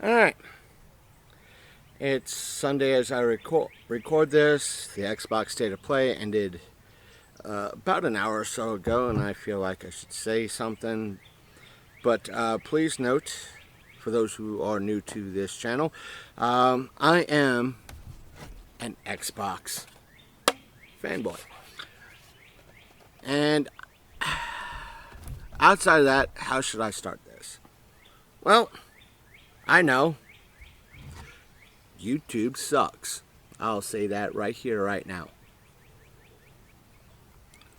Alright, it's Sunday as I record this. The Xbox State of Play ended about an hour or so ago, and I feel like I should say something. But please note, for those who are new to this channel, I am an Xbox fanboy. And outside of that, how should I start this? Well, I know YouTube sucks. I'll say that right here, right now.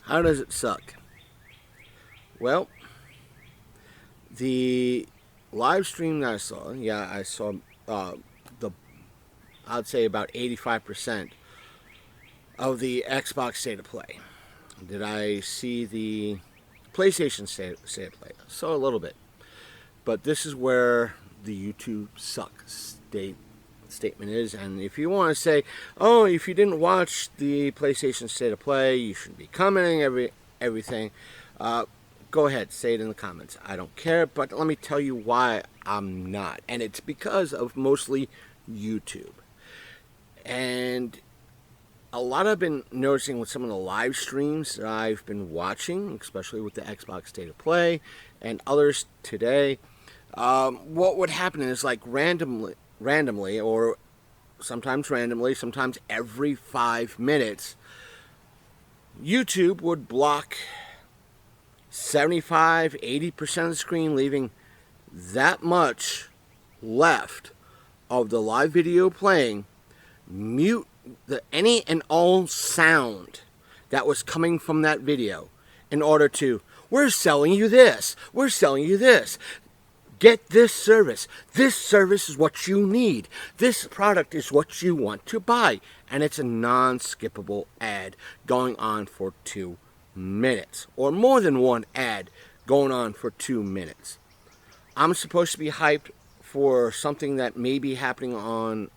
How does it suck? Well, the live stream that I saw, I saw I'd say about 85% of the Xbox State of Play. Did I see the PlayStation State of Play? So a little bit. But this is where the YouTube sucks statement is. And if you want to say, oh, if you didn't watch the PlayStation State of Play, you shouldn't be commenting everything, go ahead, say it in the comments. I don't care, but let me tell you why I'm not. And it's because of mostly YouTube. And a lot I've been noticing with some of the live streams that I've been watching, especially with the Xbox State of Play and others today, what would happen is like randomly, or sometimes randomly, sometimes every 5 minutes, YouTube would block 75-80% of the screen, leaving that much left of the live video playing, mute any and all sound that was coming from that video in order to, we're selling you this, we're selling you this. Get this service. This service is what you need. This product is what you want to buy. And it's a non-skippable ad going on for 2 minutes. Or more than one ad going on for 2 minutes. I'm supposed to be hyped for something that may be happening on,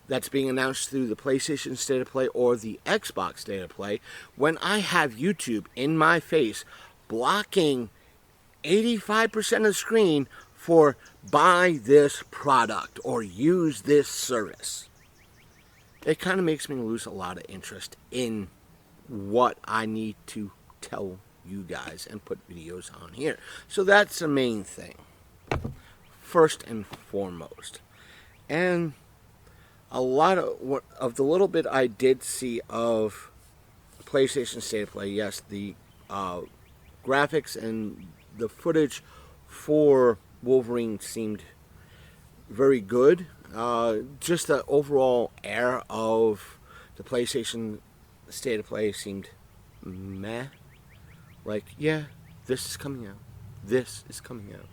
that's being announced through the PlayStation State of Play or the Xbox State of Play, when I have YouTube in my face blocking 85% of the screen for buy this product or use this service. It kind of makes me lose a lot of interest in what I need to tell you guys and put videos on here. So that's the main thing, first and foremost. And a lot of the little bit I did see of PlayStation State of Play, yes, the graphics and the footage for Wolverine seemed very good. Just the overall air of the PlayStation State of Play seemed meh. Like, yeah, this is coming out. This is coming out.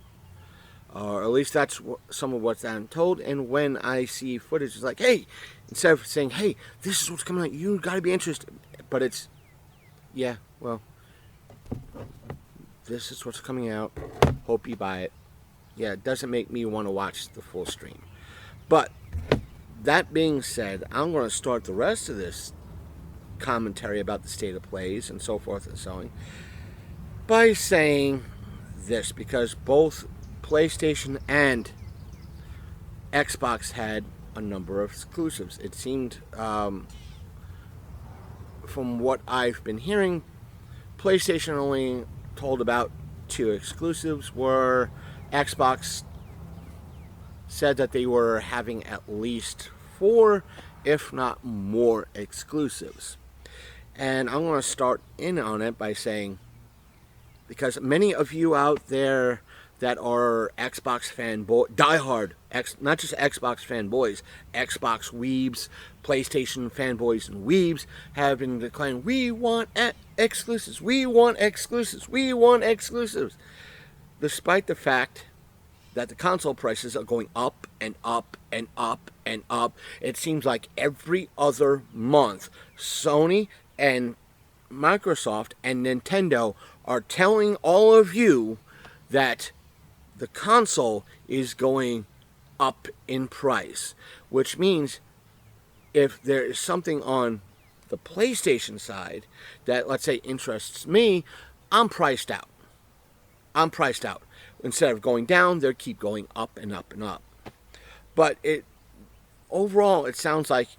Or at least that's some of what I'm told. And when I see footage, it's like, hey, instead of saying, hey, this is what's coming out, you got to be interested. But it's, yeah, well, this is what's coming out. Hope you buy it. Yeah, it doesn't make me want to watch the full stream. But that being said, I'm going to start the rest of this commentary about the state of plays and so forth and so on by saying this, because both PlayStation and Xbox had a number of exclusives. It seemed, from what I've been hearing, PlayStation only told about 2 exclusives, where Xbox said that they were having at least 4, if not more, exclusives. And I'm going to start in on it by saying, because many of you out there that are Xbox fanboy, diehard, not just Xbox fanboys, Xbox weebs, PlayStation fanboys and weebs, have been declaring, we want exclusives, we want exclusives, we want exclusives. Despite the fact that the console prices are going up and up and up and up, it seems like every other month, Sony and Microsoft and Nintendo are telling all of you that the console is going up in price, which means if there is something on the PlayStation side that, let's say, interests me, I'm priced out. I'm priced out. Instead of going down, they keep going up and up and up. But overall, it sounds like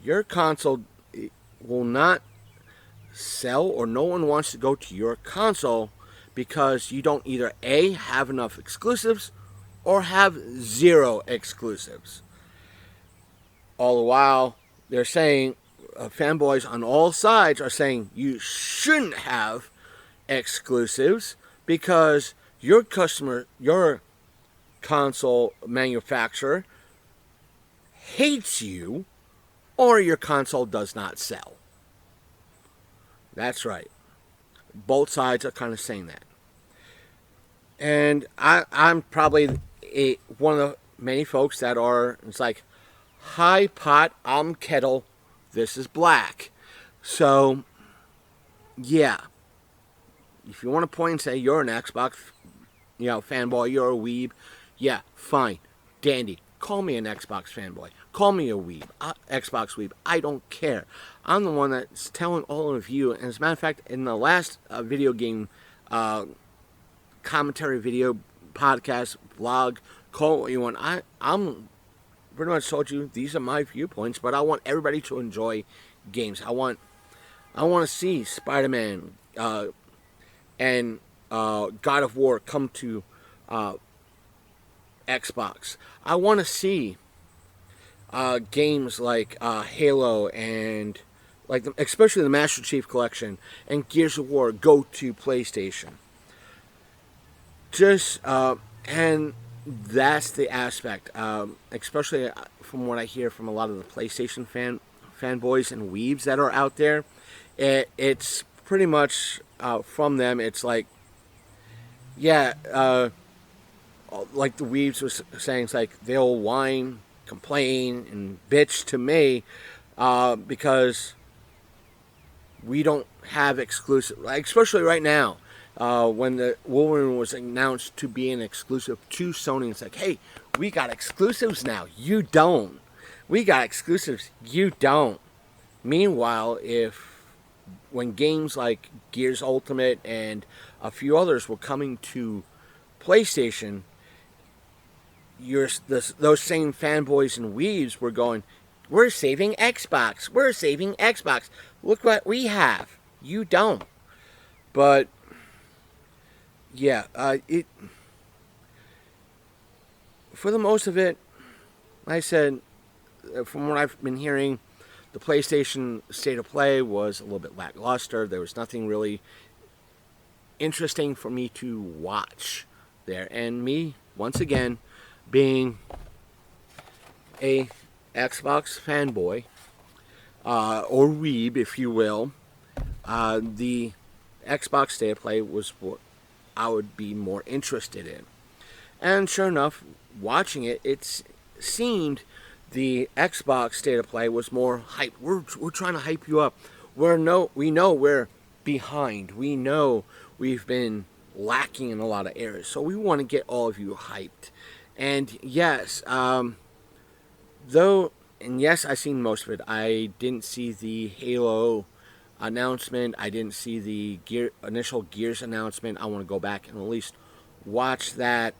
your console will not sell, or no one wants to go to your console because you don't either A, have enough exclusives, or have zero exclusives. All the while, they're saying, fanboys on all sides are saying you shouldn't have exclusives because your console manufacturer hates you, or your console does not sell. That's right. Both sides are kind of saying that. And I'm probably one of the many folks that are, it's like, hi pot, I'm kettle, this is black. So, yeah. If you want to point and say you're an Xbox, fanboy, you're a weeb, yeah, fine, dandy. Call me an Xbox fanboy. Call me a weeb, Xbox weeb. I don't care. I'm the one that's telling all of you. And as a matter of fact, in the last video game commentary video, podcast, vlog, call it what you want. I'm pretty much told you these are my viewpoints, but I want everybody to enjoy games. I want to see Spider-Man and God of War come to Xbox. I want to see games like Halo and especially the Master Chief Collection and Gears of War go to PlayStation. And that's the aspect, especially from what I hear from a lot of the PlayStation fanboys and weebs that are out there. It's pretty much from them. It's like, yeah, like the weebs was saying, it's like they'll whine, complain, and bitch to me because we don't have exclusive, especially right now. When the Wolverine was announced to be an exclusive to Sony, it's like, hey, we got exclusives now. You don't. We got exclusives. You don't. Meanwhile, when games like Gears Ultimate and a few others were coming to PlayStation, those same fanboys and weebs were going, we're saving Xbox. We're saving Xbox. Look what we have. You don't. But yeah, for the most of it, like I said, from what I've been hearing, the PlayStation State of Play was a little bit lackluster. There was nothing really interesting for me to watch there. And me, once again, being a Xbox fanboy, or weeb, if you will, the Xbox State of Play was what I would be more interested in. And sure enough, watching it, it seemed the Xbox State of Play was more hype. We're trying to hype you up. We know we're behind. We know we've been lacking in a lot of areas. So we want to get all of you hyped. And yes, yes, I've seen most of it. I didn't see the Halo announcement. I didn't see the initial Gears announcement. I want to go back and at least watch that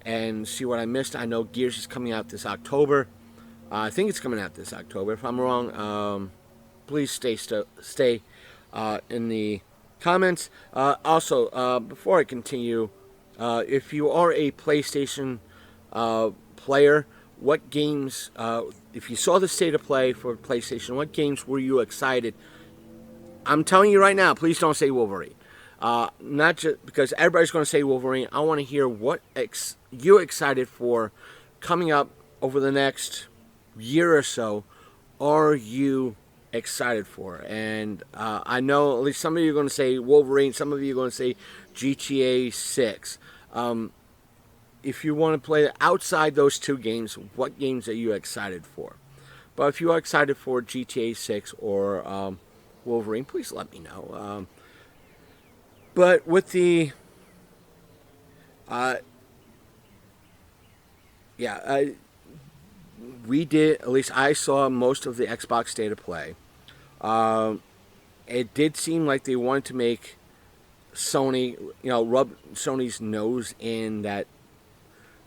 and see what I missed. I know Gears is coming out this October. I think it's coming out this October. If I'm wrong, please stay in the comments. Also, before I continue, if you are a PlayStation player, what games, if you saw the State of Play for PlayStation, what games were you excited? I'm telling you right now, please don't say Wolverine. Not just because everybody's going to say Wolverine. I want to hear what you're excited for coming up over the next year or so. Are you excited for? And I know at least some of you are going to say Wolverine. Some of you are going to say GTA 6. If you want to play outside those two games, what games are you excited for? But if you are excited for GTA 6 or Wolverine, please let me know. But with the we did, at least I saw most of the Xbox State of Play. It did seem like they wanted to make Sony, rub Sony's nose in that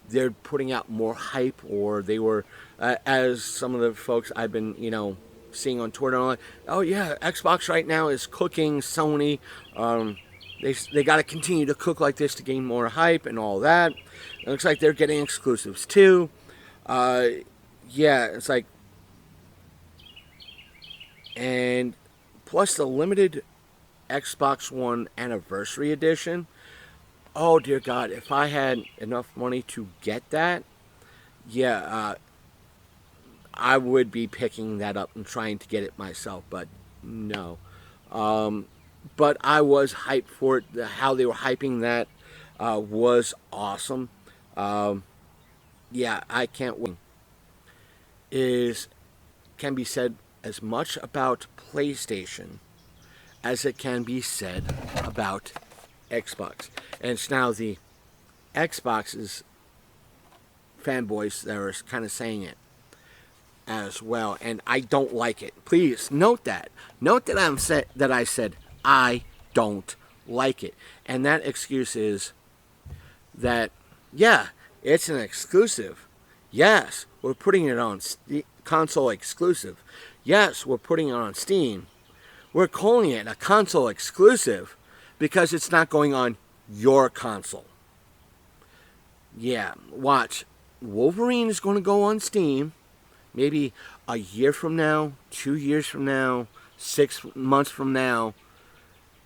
they're putting out more hype, or they were, as some of the folks I've been, seeing on Twitter, like, oh yeah, Xbox right now is cooking Sony. They got to continue to cook like this to gain more hype and all that. It looks like they're getting exclusives too. Yeah, it's like, and plus the limited Xbox One Anniversary Edition. Oh dear God, if I had enough money to get that, yeah, I would be picking that up and trying to get it myself, but no. But I was hyped for it. How they were hyping that was awesome. Yeah, I can't wait. Is can be said as much about PlayStation as it can be said about Xbox. And it's now the Xbox's fanboys that are kind of saying it as well, and I don't like it. Please note that. Note that I said I don't like it, and that excuse is that yeah, it's an exclusive. Yes, we're putting it on console exclusive. Yes, we're putting it on Steam. We're calling it a console exclusive because it's not going on your console. Yeah, watch. Wolverine is going to go on Steam maybe a year from now, 2 years from now, 6 months from now,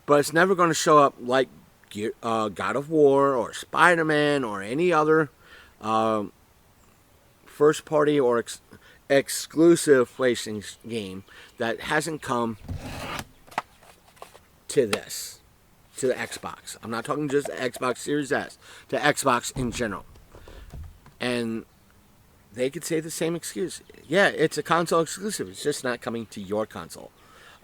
but it's never going to show up like God of War or Spider-Man or any other first party or exclusive PlayStation game that hasn't come to this, to the Xbox. I'm not talking just the Xbox Series S, to Xbox in general. And they could say the same excuse. Yeah, it's a console exclusive. It's just not coming to your console.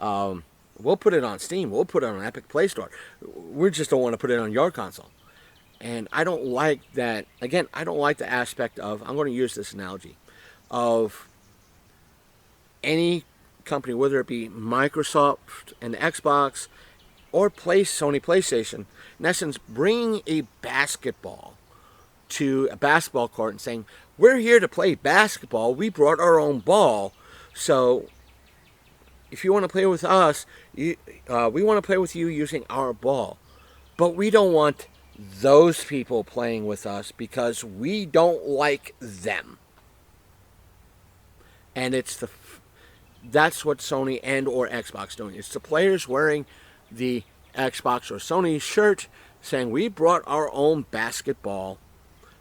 We'll put it on Steam. We'll put it on Epic Play Store. We just don't want to put it on your console. And I don't like that. Again, I don't like the aspect of, I'm going to use this analogy, of any company, whether it be Microsoft and Xbox or Sony PlayStation, in essence, bringing a basketball to a basketball court and saying, we're here to play basketball. We brought our own ball. So if you want to play with us, we want to play with you using our ball. But we don't want those people playing with us because we don't like them. And that's what Sony and or Xbox doing. It's the players wearing the Xbox or Sony shirt saying, we brought our own basketball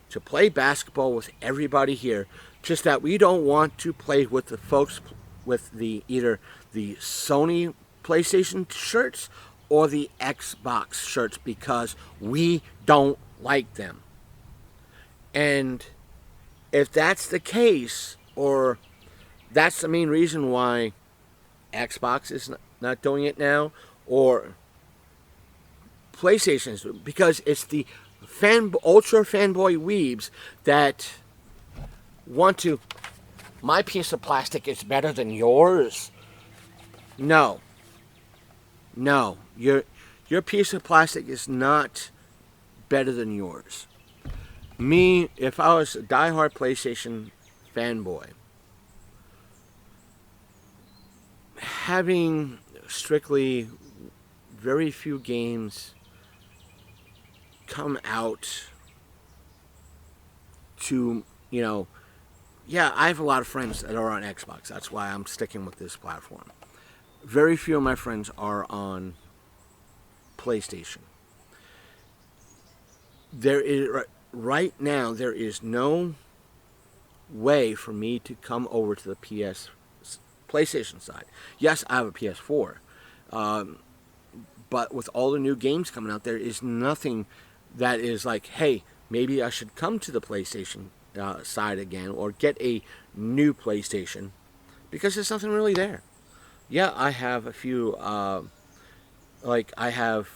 to play basketball with everybody here, just that we don't want to play with the folks with either the Sony PlayStation shirts or the Xbox shirts because we don't like them. And if that's the case, or that's the main reason why Xbox is not doing it now, or PlayStation is, because it's the ultra fanboy weebs that want to, my piece of plastic is better than yours. No, your piece of plastic is not better than yours. Me, if I was a diehard PlayStation fanboy, having strictly very few games come out to, yeah, I have a lot of friends that are on Xbox. That's why I'm sticking with this platform. Very few of my friends are on PlayStation. Right now, there is no way for me to come over to the PlayStation side. Yes, I have a PS4. But with all the new games coming out, there is nothing that is like, hey, maybe I should come to the PlayStation side again or get a new PlayStation, because there's nothing really there. Yeah, I have a few, like I have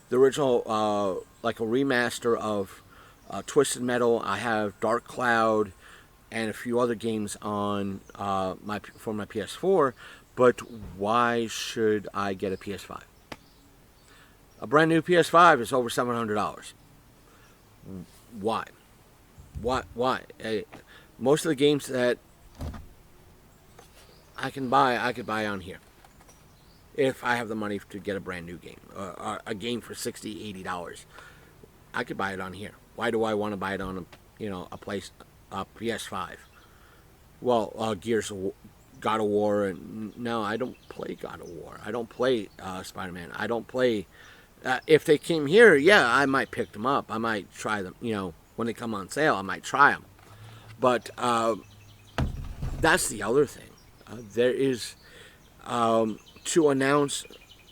the original, like a remaster of Twisted Metal. I have Dark Cloud and a few other games on for my PS4, but why should I get a PS5? A brand new PS5 is over $700. Why? Why? Why? Most of the games that I can buy, I could buy on here. If I have the money to get a brand new game, a game for $60, $80, I could buy it on here. Why do I want to buy it on a PS5? Well, God of War, and no, I don't play God of War. I don't play Spider-Man. I don't play. If they came here, yeah, I might pick them up. I might try them. When they come on sale, I might try them. But that's the other thing. There is to announce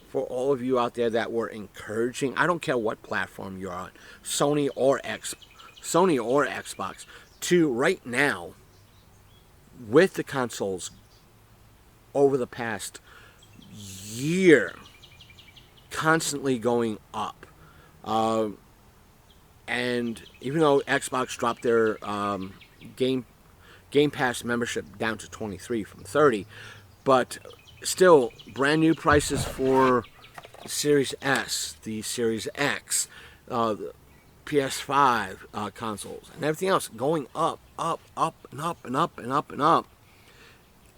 for all of you out there that we're encouraging. I don't care what platform you're on, Sony or Xbox, to right now with the consoles over the past year constantly going up. And even though Xbox dropped their Game Pass membership down to 23 from 30, but still brand new prices for the Series S, the Series X, the PS5 consoles, and everything else going up, up, up, and up, and up, and up, and up.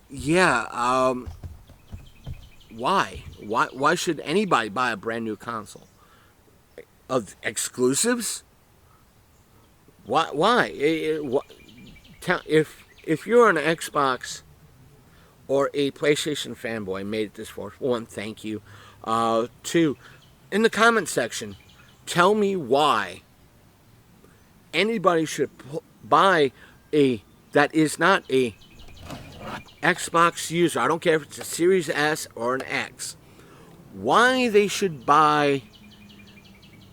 Yeah, why? Why should anybody buy a brand new console? Of exclusives? Why? If you're an Xbox or a PlayStation fanboy, made it this far, one, thank you. Two, in the comment section, tell me why anybody should buy that is not a Xbox user. I don't care if it's a Series S or an X. Why they should buy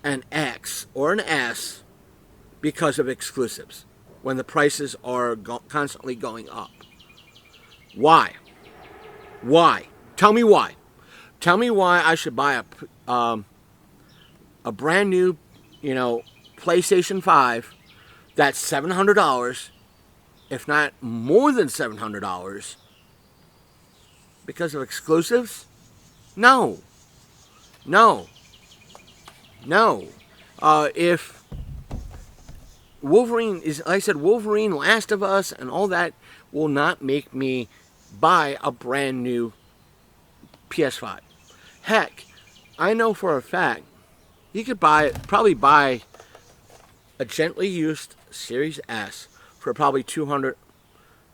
an X or an S because of exclusives when the prices are constantly going up. Why? Why? Tell me why. Tell me why I should buy a brand new, PlayStation 5 that's $700, if not more than $700, because of exclusives? No. If Wolverine is, like I said, Wolverine, Last of Us, and all that will not make me buy a brand new PS5. Heck, I know for a fact you could probably buy a gently used Series S for probably $200,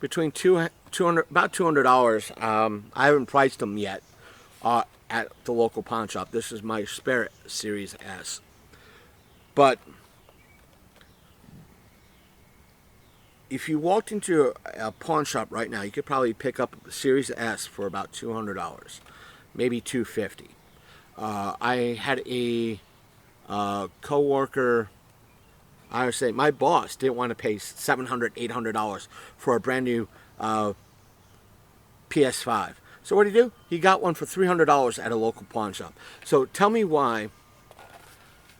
about $200. I haven't priced them yet at the local pawn shop. This is my spare Series S, but if you walked into a pawn shop right now, you could probably pick up a Series S for about $200, maybe $250. I had a coworker. I would say my boss didn't want to pay $700, $800 for a brand new PS5. So what did he do? He got one for $300 at a local pawn shop. So tell me why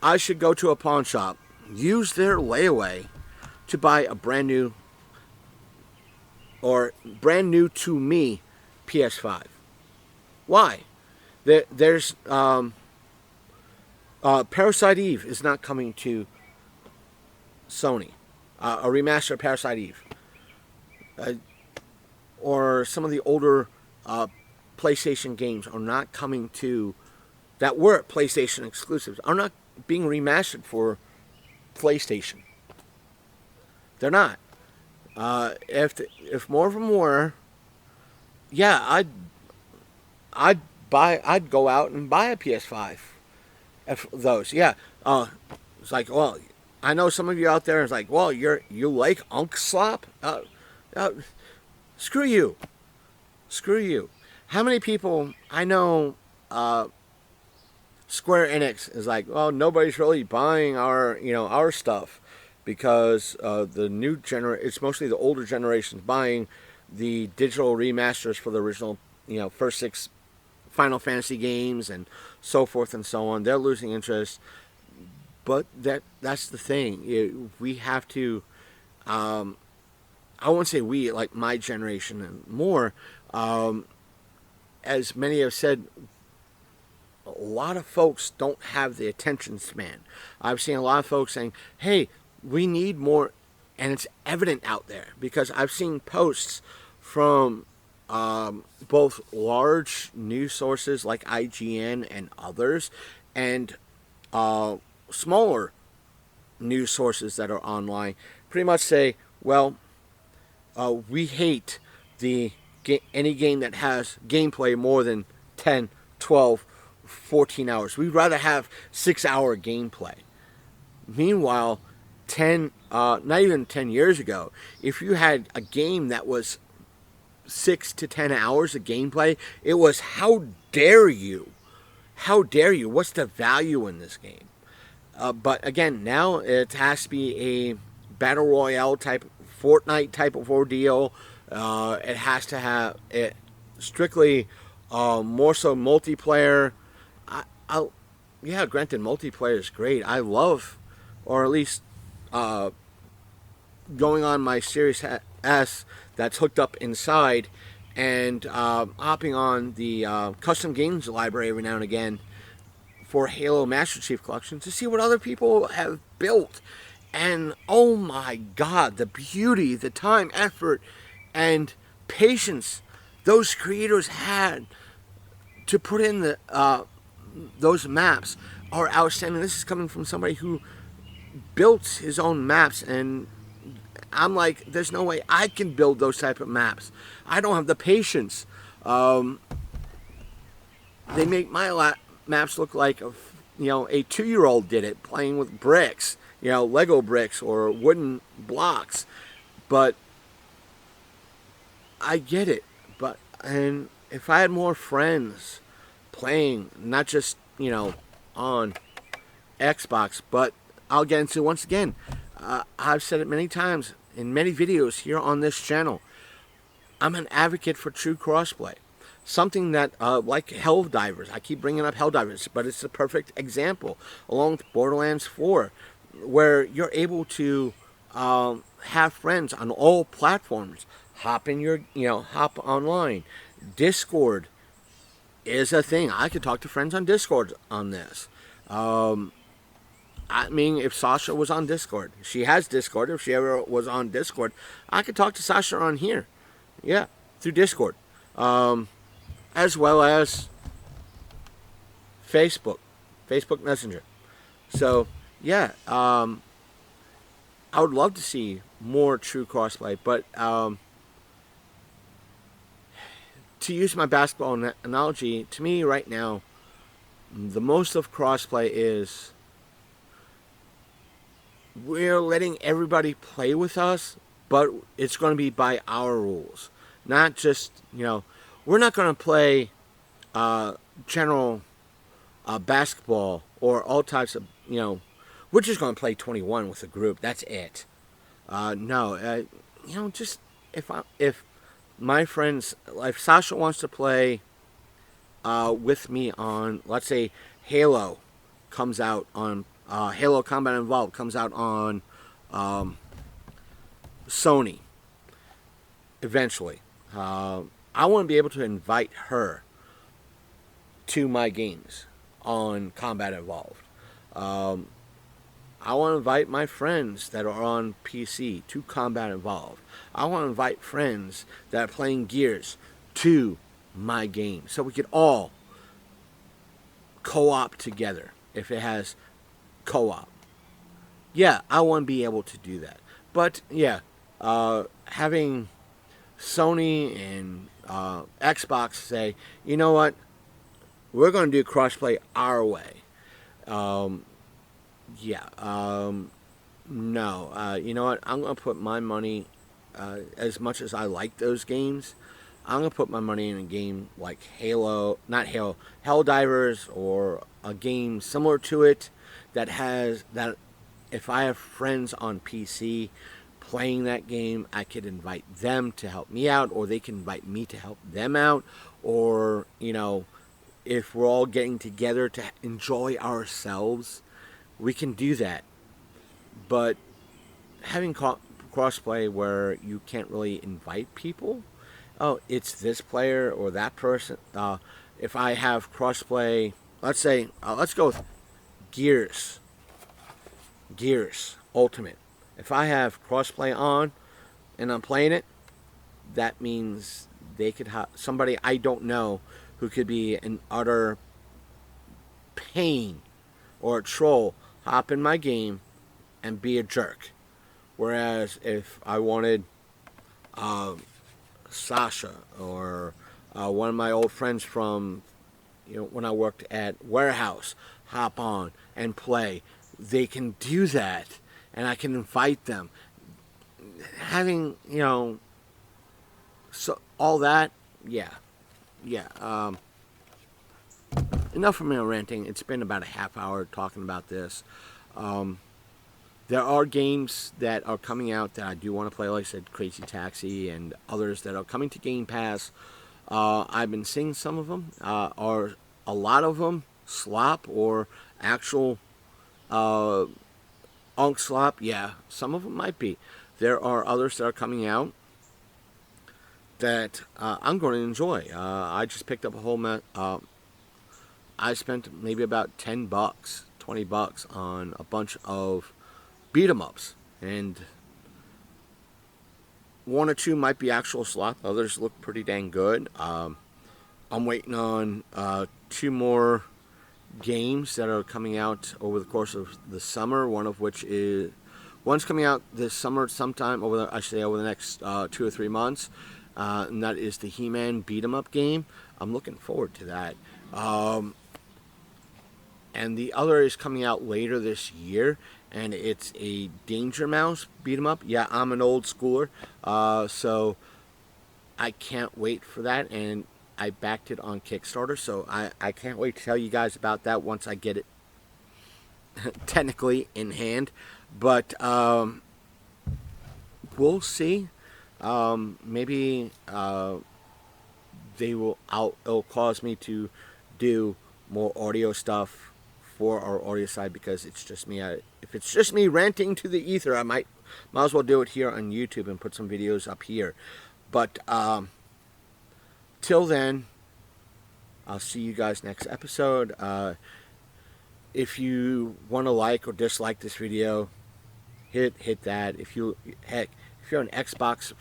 I should go to a pawn shop, use their layaway to buy a brand new to me PS5. Why? There's Parasite Eve is not coming to Sony. A remaster of Parasite Eve. Or some of the older PlayStation games are not coming to, that were PlayStation exclusives, are not being remastered for PlayStation. They're not. If more of them were, yeah, I'd go out and buy a PS5. If those, yeah. It's like, well, I know some of you out there is like, well, you like Unk Slop? Screw you. How many people I know? Square Enix is like, well, nobody's really buying our stuff because the new it's mostly the older generations buying the digital remasters for the original, first 6 Final Fantasy games and so forth and so on. They're losing interest, but that's the thing. We have to. I won't say we, like my generation and more. As many have said, a lot of folks don't have the attention span. I've seen a lot of folks saying, hey, we need more and it's evident out there because I've seen posts from both large news sources like IGN and others, and smaller news sources that are online pretty much say, well, we hate any game that has gameplay more than 10, 12, 14 hours. We'd rather have 6-hour gameplay. Meanwhile, not even 10 years ago, if you had a game that was 6 to 10 hours of gameplay, it was, how dare you? How dare you? What's the value in this game? But again, now it has to be a battle royale type, Fortnite type of ordeal. It has to have it strictly more so multiplayer. Yeah, granted, multiplayer is great. I love, or at least going on my Series S that's hooked up inside, and hopping on the custom games library every now and again for Halo Master Chief Collection to see what other people have built. And oh my God, the beauty, the time, effort, and patience those creators had to put in those maps are outstanding. This is coming from somebody who built his own maps, and I'm like, there's no way I can build those type of maps. I don't have the patience. They make my maps look like a 2-year-old did it, playing with bricks, Lego bricks or wooden blocks. But I get it. And if I had more friends playing, not just on Xbox, but I'll get into, once again, I've said it many times in many videos here on this channel, I'm an advocate for true crossplay. Something that, like Helldivers, I keep bringing up Helldivers, but it's a perfect example, along with Borderlands 4, where you're able to have friends on all platforms. Hop online. Discord is a thing. I could talk to friends on Discord on this. I mean, if Sasha was on Discord, she has Discord. If she ever was on Discord, I could talk to Sasha on here. Yeah, through Discord. As well as Facebook Messenger. So, yeah, I would love to see more true crossplay, but to use my basketball analogy, to me right now, the most of crossplay is we're letting everybody play with us, but it's going to be by our rules. Not just, we're not going to play general basketball or all types of, we're just going to play 21 with a group. That's it. No, just if my friends, if Sasha wants to play with me on, let's say, Halo comes out on, Halo Combat Evolved comes out on Sony eventually. I want to be able to invite her to my games on Combat Evolved. I want to invite my friends that are on PC to Combat Evolved. I want to invite friends that are playing Gears to my game, so we could all co-op together if it has co-op. Yeah, I want to be able to do that. But yeah, having Sony and Xbox say, you know what, we're going to do crossplay our way. No. You know what, I'm going to put my money, as much as I like those games, I'm going to put my money in a game like Helldivers, or a game similar to it that if I have friends on PC playing that game, I could invite them to help me out, or they can invite me to help them out, or, if we're all getting together to enjoy ourselves, we can do that. But having crossplay where you can't really invite people, oh, it's this player or that person. If I have crossplay, let's say, let's go with Gears Ultimate. If I have crossplay on and I'm playing it, that means they could have somebody I don't know who could be an utter pain or a troll hop in my game and be a jerk. Whereas if I wanted Sasha or one of my old friends from when I worked at warehouse hop on and play, they can do that, and I can invite them. Having so all that, yeah, yeah. Enough of me ranting. It's been about a half hour talking about this. There are games that are coming out that I do want to play, like I said, Crazy Taxi and others that are coming to Game Pass. I've been seeing some of them, are a lot of them slop or actual unk slop. Yeah, some of them might be. There are others that are coming out that I'm going to enjoy. I just picked up a whole I spent maybe about $10, $20 on a bunch of beat 'em ups, and one or two might be actual slop. Others look pretty dang good. I'm waiting on two more games that are coming out over the course of the summer. One's coming out this summer sometime over the next 2 or 3 months, and that is the He-Man beat 'em up game. I'm looking forward to that. And the other is coming out later this year, and it's a Danger Mouse beat 'em up. Yeah, I'm an old schooler, so I can't wait for that, and I backed it on Kickstarter, so I can't wait to tell you guys about that once I get it technically in hand. But we'll see. Maybe it'll cause me to do more audio stuff for our audio side, because it's just me. If it's just me ranting to the ether, I might as well do it here on YouTube and put some videos up here. But till then, I'll see you guys next episode. If you want to like or dislike this video, hit that. If you're an Xbox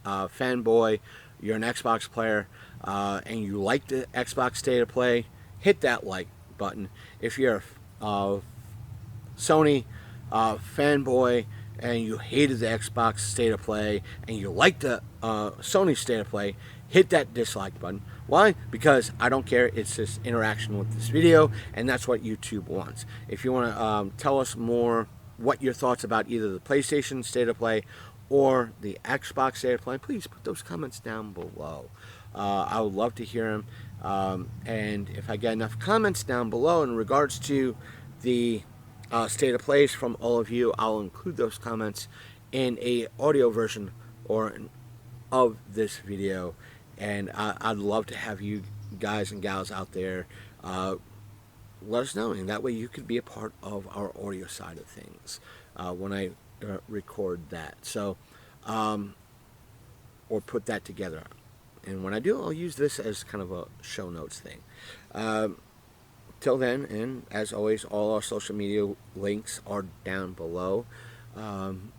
fanboy, you're an Xbox player, and you like the Xbox State of Play, hit that like button. If you're a Sony fanboy and you hated the Xbox State of Play and you like the Sony State of Play, hit that dislike button. Why? Because I don't care. It's just interaction with this video, and that's what YouTube wants. If you want to tell us more what your thoughts about either the PlayStation State of Play or the Xbox State of Play, please put those comments down below. I would love to hear them. And if I get enough comments down below in regards to the State of Plays from all of you, I'll include those comments in a audio version of this video. And I'd love to have you guys and gals out there let us know, and that way you could be a part of our audio side of things when I record that. So, or put that together. And when I do, I'll use this as kind of a show notes thing. Till then, and as always, all our social media links are down below,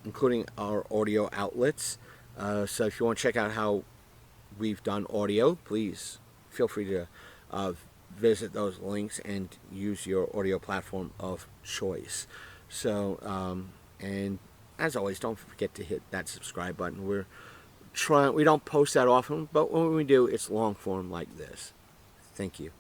including our audio outlets. So if you want to check out how we've done audio, please feel free to visit those links and use your audio platform of choice. So, and as always, don't forget to hit that subscribe button. We don't post that often, but when we do, it's long form like this. Thank you.